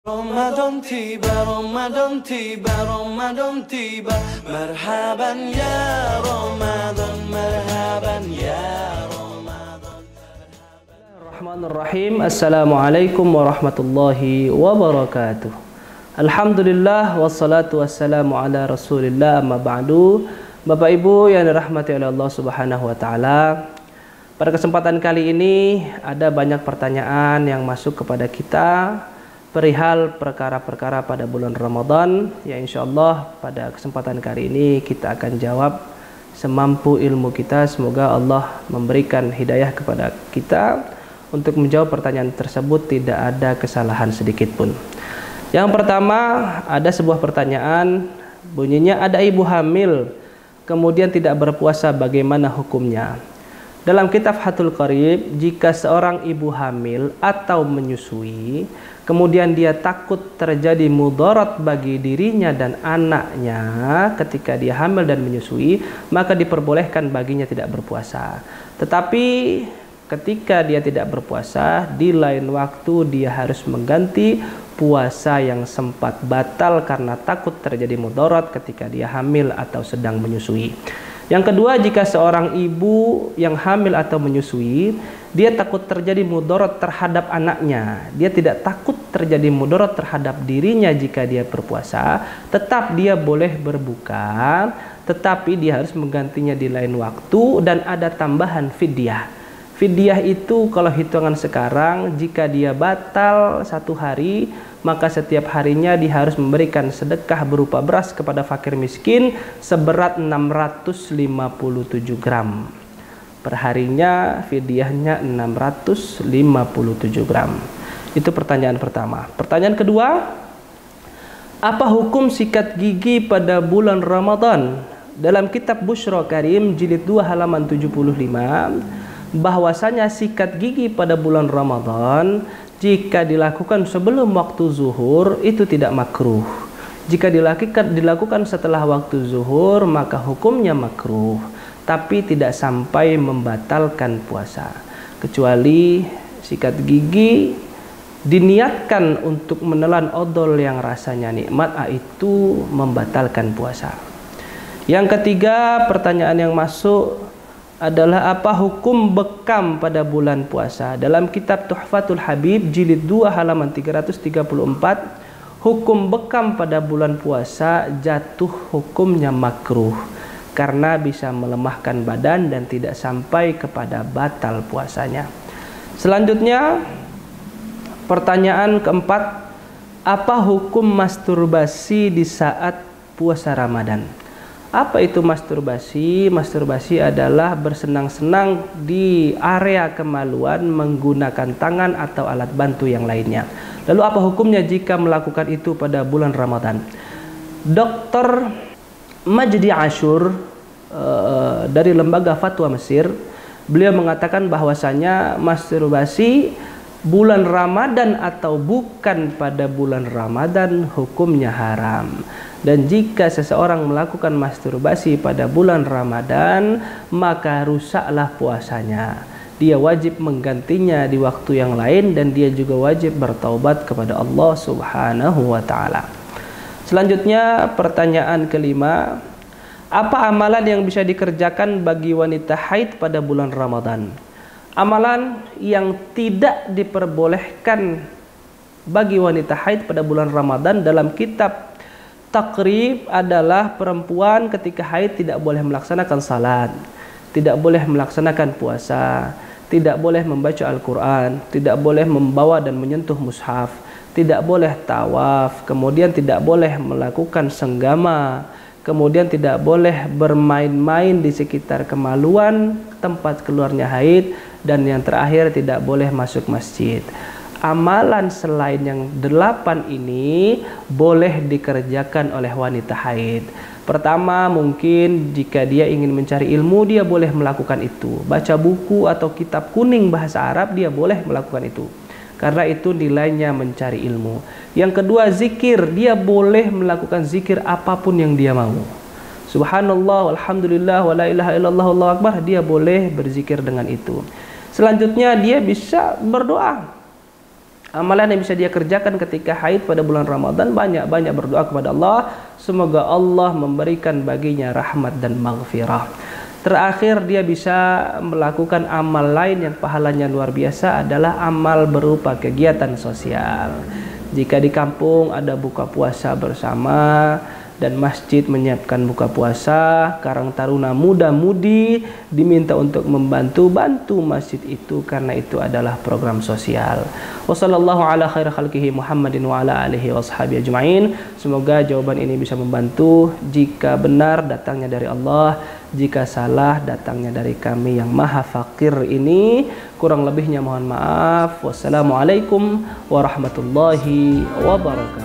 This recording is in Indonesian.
رمضان تيبا رمضان تيبا رمضان تيبا مرحبا يا رمضان مرحبا يا رمضان. Bismillahirrahmanirrahim. Assalamualaikum warahmatullahi wabarakatuh. Alhamdulillah wassalatu wassalamu ala Rasulillah, amma ba'du. Bapak Ibu yang dirahmati oleh Allah Subhanahu wa taala. Pada kesempatan kali ini ada banyak pertanyaan yang masuk kepada kita perihal perkara-perkara pada bulan Ramadan, ya insyaallah pada kesempatan kali ini kita akan jawab semampu ilmu kita. Semoga Allah memberikan hidayah kepada kita untuk menjawab pertanyaan tersebut, tidak ada kesalahan sedikit pun. Yang pertama, ada sebuah pertanyaan bunyinya, ada ibu hamil kemudian tidak berpuasa, bagaimana hukumnya? Dalam kitab Fathul Qarib, jika seorang ibu hamil atau menyusui kemudian dia takut terjadi mudarat bagi dirinya dan anaknya ketika dia hamil dan menyusui, maka diperbolehkan baginya tidak berpuasa. Tetapi ketika dia tidak berpuasa, di lain waktu dia harus mengganti puasa yang sempat batal karena takut terjadi mudarat ketika dia hamil atau sedang menyusui. Yang kedua, jika seorang ibu yang hamil atau menyusui, dia takut terjadi mudarat terhadap anaknya, dia tidak takut terjadi mudarat terhadap dirinya jika dia berpuasa, tetap dia boleh berbuka, tetapi dia harus menggantinya di lain waktu dan ada tambahan fidyah. Fidyah itu kalau hitungan sekarang, jika dia batal satu hari, maka setiap harinya dia harus memberikan sedekah berupa beras kepada fakir miskin seberat 657 gram. Perharinya fidyahnya 657 gram. Itu pertanyaan pertama. Pertanyaan kedua, apa hukum sikat gigi pada bulan Ramadan? Dalam kitab Busyra Karim jilid 2 halaman 75, bahwasanya sikat gigi pada bulan Ramadan jika dilakukan sebelum waktu zuhur itu tidak makruh. Jika dilakukan setelah waktu zuhur maka hukumnya makruh, tapi tidak sampai membatalkan puasa. Kecuali sikat gigi diniatkan untuk menelan odol yang rasanya nikmat, itu membatalkan puasa. Yang ketiga, pertanyaan yang masuk adalah apa hukum bekam pada bulan puasa? Dalam kitab Tuhfatul Habib jilid 2 halaman 334, hukum bekam pada bulan puasa jatuh hukumnya makruh karena bisa melemahkan badan dan tidak sampai kepada batal puasanya. Selanjutnya, pertanyaan keempat, apa hukum masturbasi di saat puasa Ramadan? Apa itu masturbasi? Masturbasi adalah bersenang-senang di area kemaluan menggunakan tangan atau alat bantu yang lainnya. Lalu apa hukumnya jika melakukan itu pada bulan Ramadan? Dr. Majdi Ashur dari Lembaga Fatwa Mesir, beliau mengatakan bahwasanya masturbasi bulan Ramadan atau bukan pada bulan Ramadan hukumnya haram. Dan jika seseorang melakukan masturbasi pada bulan Ramadan, maka rusaklah puasanya. Dia wajib menggantinya di waktu yang lain dan dia juga wajib bertaubat kepada Allah Subhanahu wa taala. Selanjutnya, pertanyaan kelima, apa amalan yang bisa dikerjakan bagi wanita haid pada bulan Ramadan? Amalan yang tidak diperbolehkan bagi wanita haid pada bulan Ramadan dalam kitab Takrib adalah perempuan ketika haid tidak boleh melaksanakan salat, tidak boleh melaksanakan puasa, tidak boleh membaca Al-Quran, tidak boleh membawa dan menyentuh mushaf, tidak boleh tawaf, kemudian tidak boleh melakukan senggama, kemudian tidak boleh bermain-main di sekitar kemaluan tempat keluarnya haid, dan yang terakhir tidak boleh masuk masjid. Amalan selain yang 8 ini boleh dikerjakan oleh wanita haid. Pertama, mungkin jika dia ingin mencari ilmu, dia boleh melakukan itu. Baca buku atau kitab kuning bahasa Arab, dia boleh melakukan itu, karena itu nilainya mencari ilmu. Yang kedua, zikir, dia boleh melakukan zikir apapun yang dia mau. Subhanallah, alhamdulillah, wa la ilaha illallah, Allahu akbar, dia boleh berzikir dengan itu. Selanjutnya, dia bisa berdoa. Amalan yang bisa dia kerjakan ketika haid pada bulan Ramadan, banyak-banyak berdoa kepada Allah, semoga Allah memberikan baginya rahmat dan maghfirah. Terakhir, dia bisa melakukan amal lain yang pahalanya luar biasa, adalah amal berupa kegiatan sosial. Jika di kampung ada buka puasa bersama dan masjid menyiapkan buka puasa, Karang Taruna muda-mudi diminta untuk membantu masjid itu, karena itu adalah program sosial. Wassallallahu ala khairi khalqihi Muhammadin wa ala alihi washabihi ajma'in. Semoga jawaban ini bisa membantu. Jika benar, datangnya dari Allah. Jika salah, datangnya dari kami yang maha fakir ini. Kurang lebihnya mohon maaf. Wassalamualaikum warahmatullahi wabarakatuh.